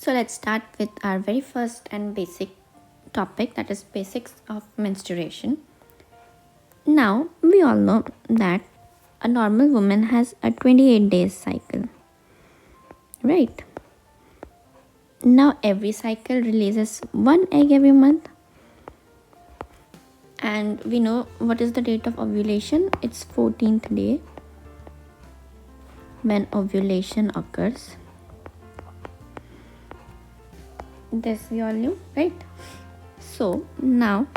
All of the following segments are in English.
So let's start with our very first and basic topic, that is basics of menstruation. Now we all know that a normal woman has a 28 days cycle, right? Now every cycle releases one egg every month, and we know what is the date of ovulation. It's 14th day when ovulation occurs. This we all knew, right? So now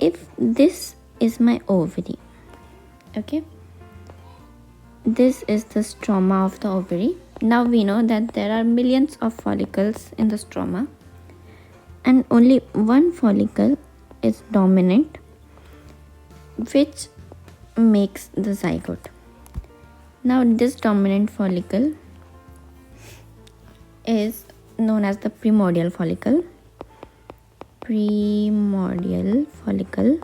if this is my ovary, okay, this is the stroma of the ovary. Now we know that there are millions of follicles in the stroma and only one follicle is dominant, which makes the zygote. Now this dominant follicle is known as the primordial follicle. Primordial follicle.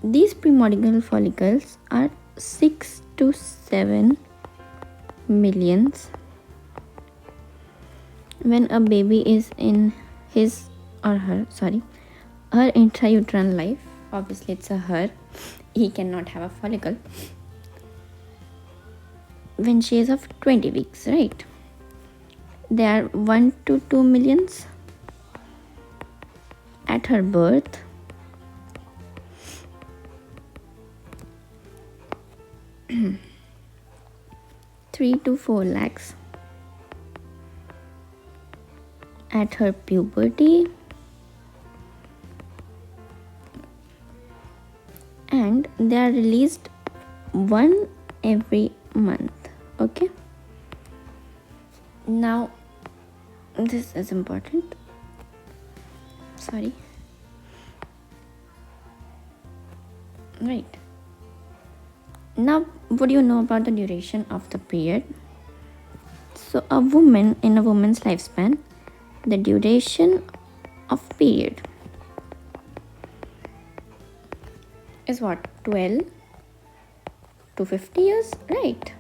These primordial follicles are 6 to 7 millions. When a baby is in her intrauterine life, obviously it's a her, he cannot have a follicle, when she is of 20 weeks, right? There are 1 to 2 millions at her birth. Three to 4 lakhs at her puberty, and they are released one every month. Okay, now this is important. Right, now what do you know about the duration of the period? So a woman, in a woman's lifespan, the duration of period is what, 12 to 50 years, right?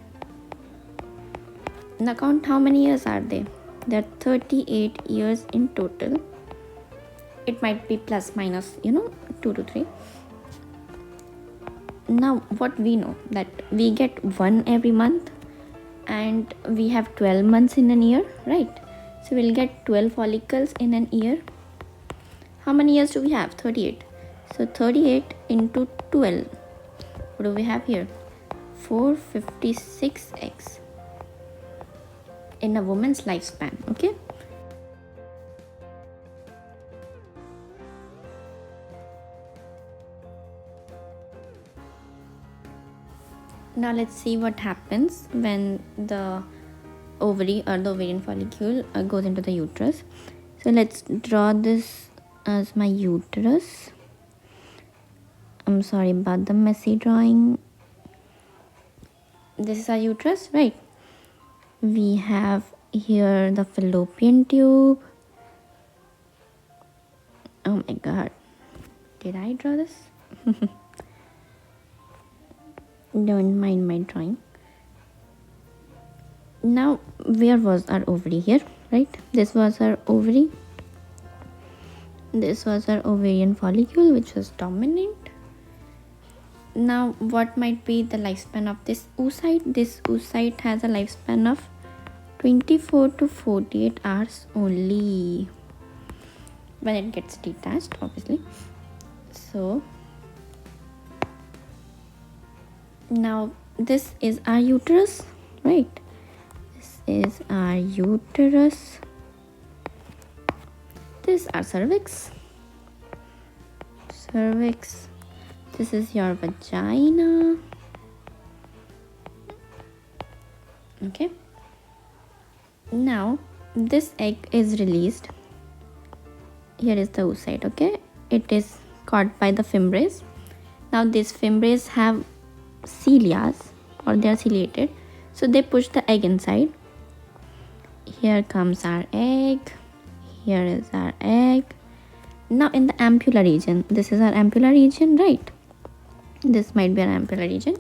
Now count how many years are they. There are 38 years in total. It might be plus minus 2 to 3. Now what we know, that we get one every month and we have 12 months in a year, right? So we'll get 12 follicles in an year. How many years do we have? 38. So 38 into 12, what do we have here? 456 eggs in a woman's lifespan. Okay, now let's see what happens when the ovary or the ovarian follicle goes into the uterus. So let's draw this as my uterus. I'm sorry about the messy drawing. This is our uterus, right? We have here the fallopian tube. Oh my god, did I draw this? Don't mind my drawing. Now where was our ovary? Here, right? This was our ovary. This was our ovarian follicle, which was dominant. Now what might be the lifespan of this oocyte? This oocyte has a lifespan of 24 to 48 hours only when it gets detached, obviously. So now this is our uterus, right? This is our uterus. This is our cervix. This is your vagina. Okay, now this egg is released. Here is the oocyte. Okay, it is caught by the fimbriae. Now these fimbriae have cilias, or they are ciliated, so they push the egg inside. Here comes our egg. Here is our egg. Now in the ampulla region, this is our ampulla region, right? This might be our ampulla region.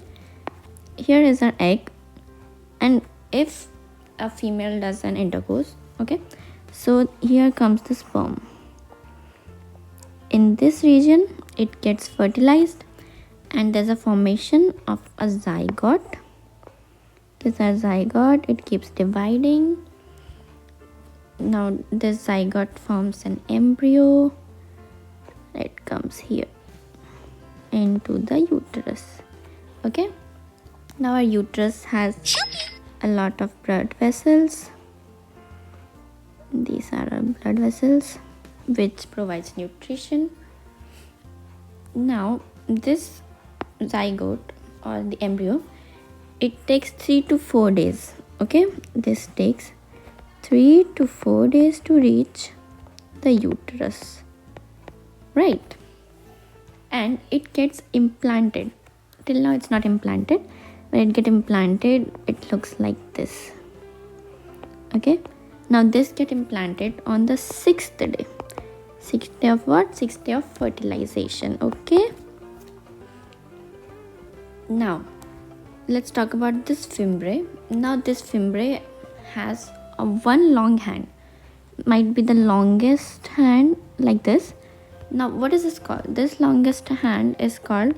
Here is our egg. And if a female does an intercourse, okay, so here comes the sperm. In this region it gets fertilized and there's a formation of a zygote. This is a zygote, it keeps dividing. Now this zygote forms an embryo. It comes here into the uterus. Okay, now our uterus has a lot of blood vessels. These are our blood vessels which provides nutrition. Now this zygote or the embryo, it takes 3 to 4 days. Okay, this takes 3 to 4 days to reach the uterus, right? And it gets implanted. Till now it's not implanted. When it gets implanted, it looks like this. Okay, now this get implanted on the 6th day. 6th day of what? 6th day of fertilization. Okay, now let's talk about this fimbriae. Now this fimbriae has a one long hand, might be the longest hand, like this. Now what is this called? This longest hand is called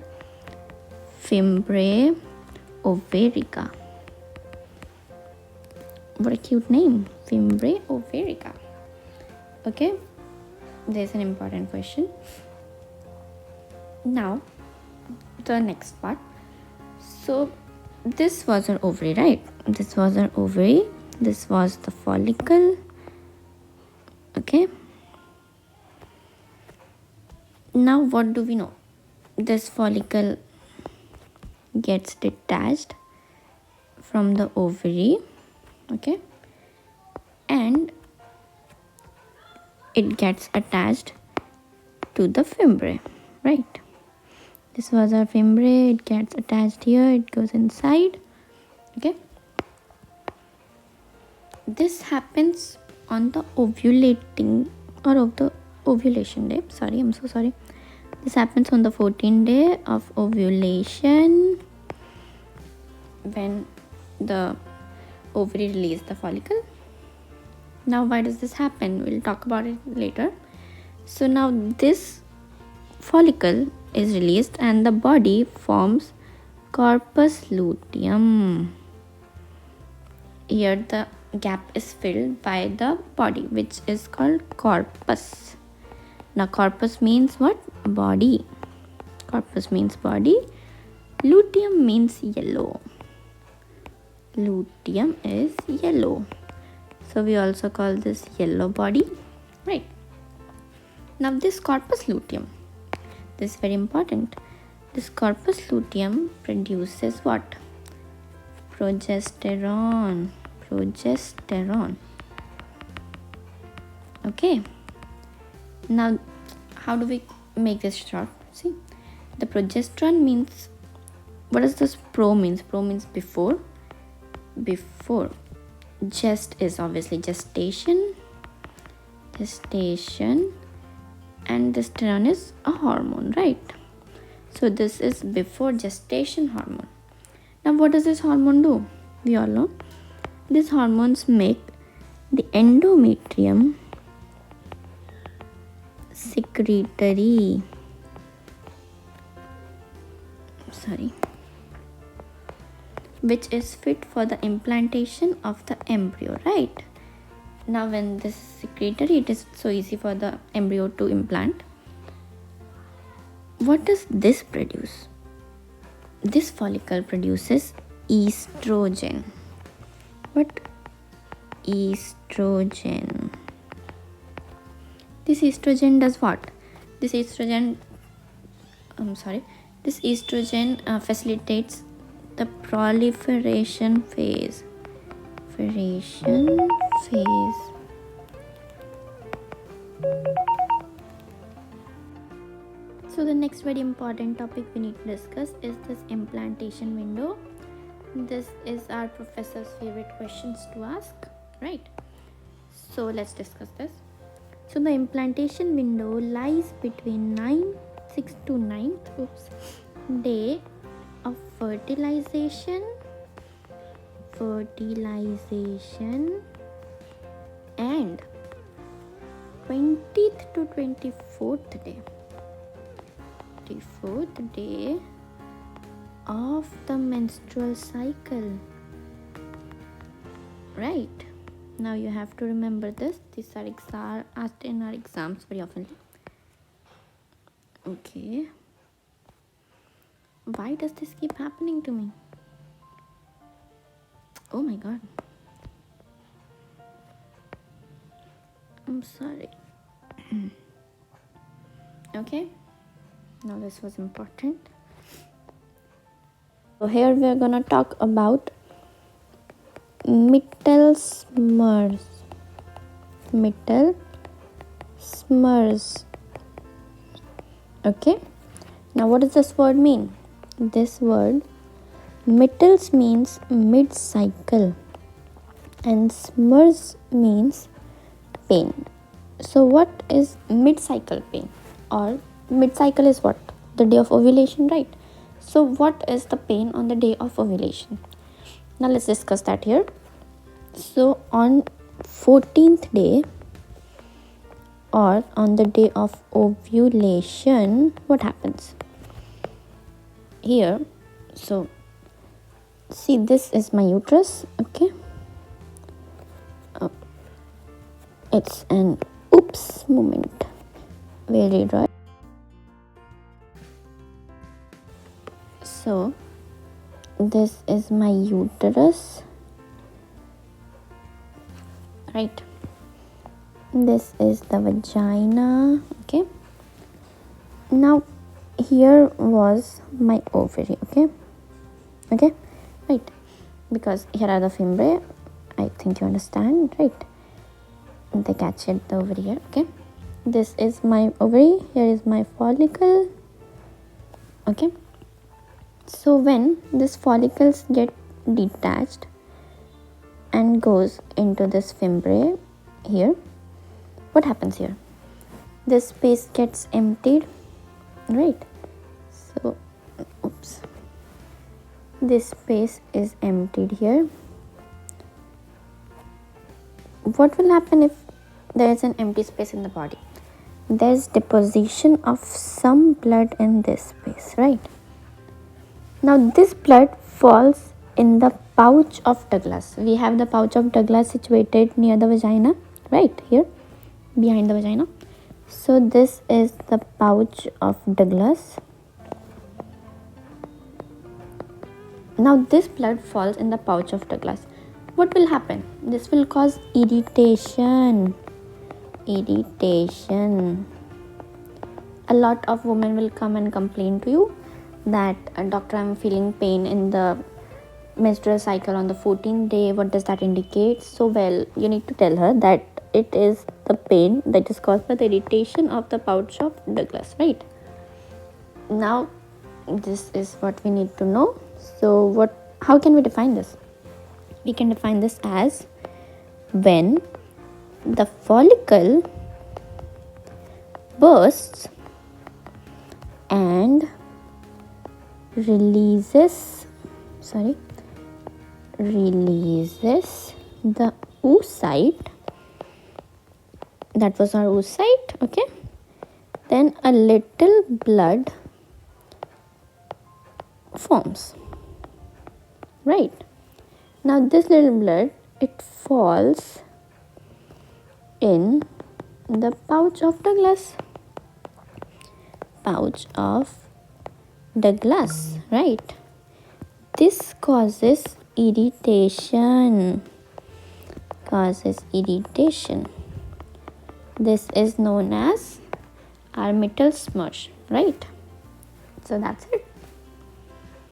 fimbriae ovarica. What a cute name, fimbriae ovarica. Okay, there's an important question. Now the next part. So this was an ovary, right? This was an ovary. This was the follicle. Okay, now what do we know? This follicle gets detached from the ovary. Okay, and it gets attached to the fimbriae, right? This was our fimbriae, it gets attached here, it goes inside. Okay, this happens on the ovulating or of the ovulation day. Sorry, I'm so sorry. This happens on the 14th day of ovulation, when the ovary release the follicle. Now why does this happen? We'll talk about it later. So now this follicle is released and the body forms corpus luteum. Here the gap is filled by the body, which is called corpus. Now corpus means what? Body. Corpus means body. Luteum means yellow. Luteum is yellow, so we also call this yellow body, right? Now this corpus luteum, this is very important. This corpus luteum produces what? Progesterone. Okay, now how do we make this short? See, the progesterone means, what does this pro means? Pro means before. Gest is obviously gestation, and this testosterone is a hormone, right? So this is before gestation hormone. Now what does this hormone do? We all know these hormones make the endometrium secretory. Which is fit for the implantation of the embryo, right? Now when this is secretory, it is so easy for the embryo to implant. What does this produce? This follicle produces estrogen. What? Estrogen. This estrogen does what? This estrogen facilitates the proliferation phase. So the next very important topic we need to discuss is this implantation window. This is our professor's favorite questions to ask, right? So let's discuss this. So the implantation window lies between 6th to 9th day of fertilization, fertilization, and 20th to 24th day. 24th day of the menstrual cycle. Right. Now you have to remember this. These are asked in our exams very often. Okay. Why does this keep happening to me? Oh my god. I'm sorry. Okay. Now this was important. So here we are gonna talk about Mittel smurs. Mittel smurs. Okay. Now what does this word mean? This word Mittels means mid-cycle and smurs means pain. So what is mid-cycle pain? Or mid-cycle is what? The day of ovulation, right? So what is the pain on the day of ovulation? Now let's discuss that here. So on 14th day or on the day of ovulation, what happens? Here, so see, this is my uterus, okay? It's an oops moment. Very right. So this is my uterus, right? This is the vagina, okay? Now here was my ovary, okay? Right, because here are the fimbriae. I think you understand, right? They catch it over here, okay? This is my ovary, here is my follicle, okay? So when this follicles get detached and goes into this fimbriae here, what happens here? This space gets emptied, right? So oops, this space is emptied here. What will happen if there is an empty space in the body? There's deposition of some blood in this space, right? Now this blood falls in the pouch of Douglas. We have the pouch of Douglas situated near the vagina, right here, behind the vagina. So this is the pouch of Douglas. Now this blood falls in the pouch of Douglas. What will happen? This will cause irritation. A lot of women will come and complain to you that doctor, I'm feeling pain in the menstrual cycle on the 14th day. What does that indicate? So well, you need to tell her that it is the pain that is caused by the irritation of the pouch of Douglas, right? Now this is what we need to know. So how can we define this? We can define this as when the follicle bursts and releases the oocyte. That was our oocyte, okay? Then a little blood forms, right? Now this little blood, it falls in the pouch of Douglas. Right? This causes irritation. This is known as our Mittel smudge, right? So that's it.